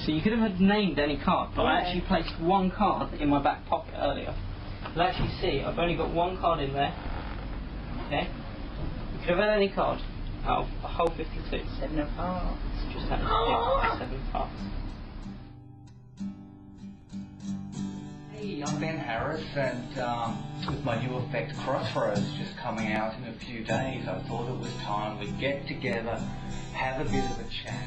So you could have named any card, but I actually placed one card in my back pocket earlier. You'll actually see I've only got one card in there. Okay? You could have had any card out of a whole 52. 7 of hearts. Just had 7 hearts. Hey, I'm Ben Harris, and with my new effect Crossroads just coming out in a few days, I thought it was time we get together, have a bit of a chat.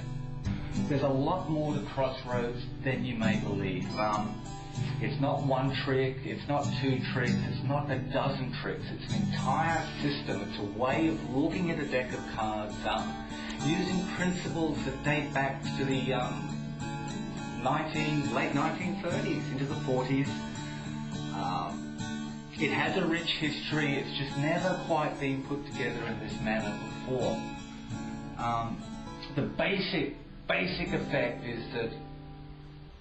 There's a lot more to Crossroads than you may believe. It's not one trick, it's not 2 tricks, it's not a dozen tricks. It's an entire system. It's a way of looking at a deck of cards using principles that date back to the late 1930s into the 40s. It has a rich history. It's just never quite been put together in this manner before. The basic effect is that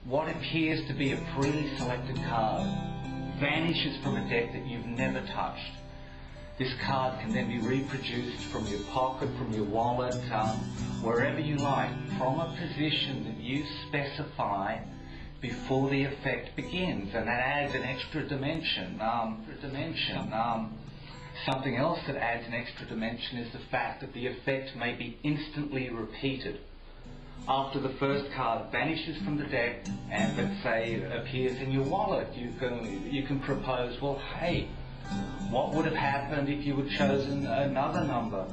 what appears to be a pre-selected card vanishes from a deck that you've never touched. This card can then be reproduced from your pocket, from your wallet, wherever you like, from a position that you specify before the effect begins, and that adds an extra dimension. Something else that adds an extra dimension is the fact that the effect may be instantly repeated. After the first card vanishes from the deck and, let's say, appears in your wallet, you can propose, well, hey, what would have happened if you had chosen another number?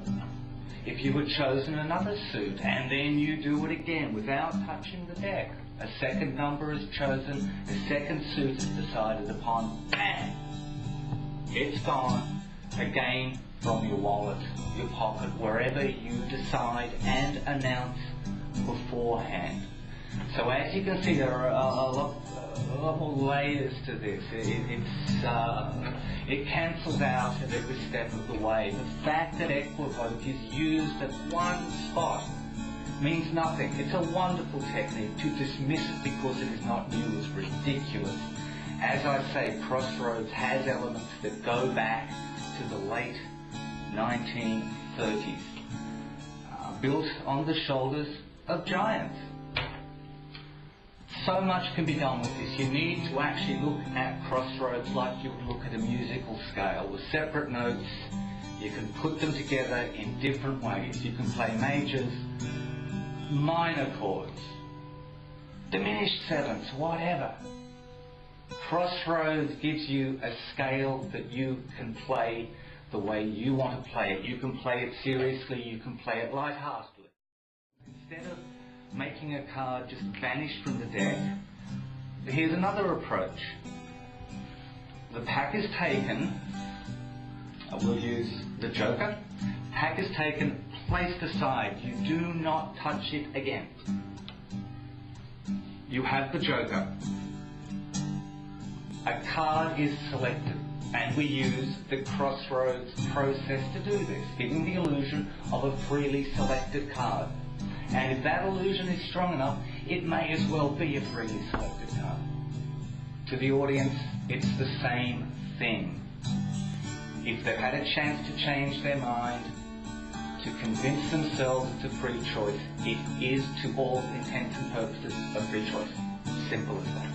If you had chosen another suit, and then you do it again without touching the deck. A second number is chosen, a second suit is decided upon, bang! It's gone again from your wallet, your pocket, wherever you decide and announce beforehand. So as you can see, there are a lot more layers to this. It cancels out at every step of the way. The fact that equivoke is used at one spot means nothing. It's a wonderful technique. To dismiss it because it is not new is ridiculous. As I say, Crossroads has elements that go back to the late 1930s, built on the shoulders of giants. So much can be done with this. You need to actually look at Crossroads like you would look at a musical scale with separate notes. You can put them together in different ways. You can play majors, minor chords, diminished sevenths, whatever. Crossroads gives you a scale that you can play the way you want to play it. You can play it seriously, you can play it lightheartedly. Instead of making a card just vanish from the deck, here's another approach. The pack is taken, we'll use the joker. Pack is taken, placed aside. You do not touch it again. You have the joker. A card is selected, and we use the Crossroads process to do this, giving the illusion of a freely selected card. And if that illusion is strong enough, it may as well be a freely selected card. To the audience, it's the same thing. If they've had a chance to change their mind, to convince themselves it's a free choice, it is to all intents and purposes a free choice. Simple as that.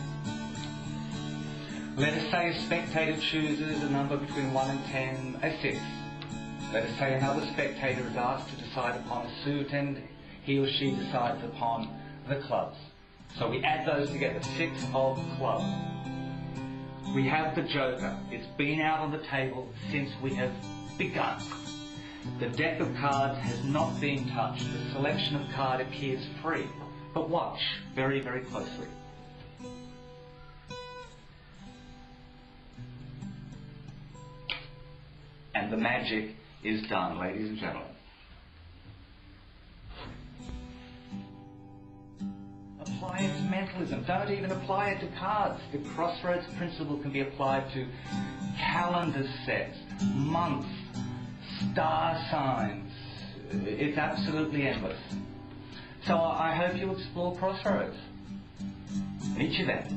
Let us say a spectator chooses a number between 1 and 10, a 6. Let us say another spectator is asked to decide upon a suit, and he or she decides upon the clubs. So we add those together, 6 of clubs. We have the joker. It's been out on the table since we have begun. The deck of cards has not been touched. The selection of card appears free. But watch very, very closely. And the magic is done, ladies and gentlemen. Apply it to mentalism. Don't even apply it to cards. The Crossroads principle can be applied to calendar sets, months, star signs. It's absolutely endless. So I hope you explore Crossroads. Meet you there.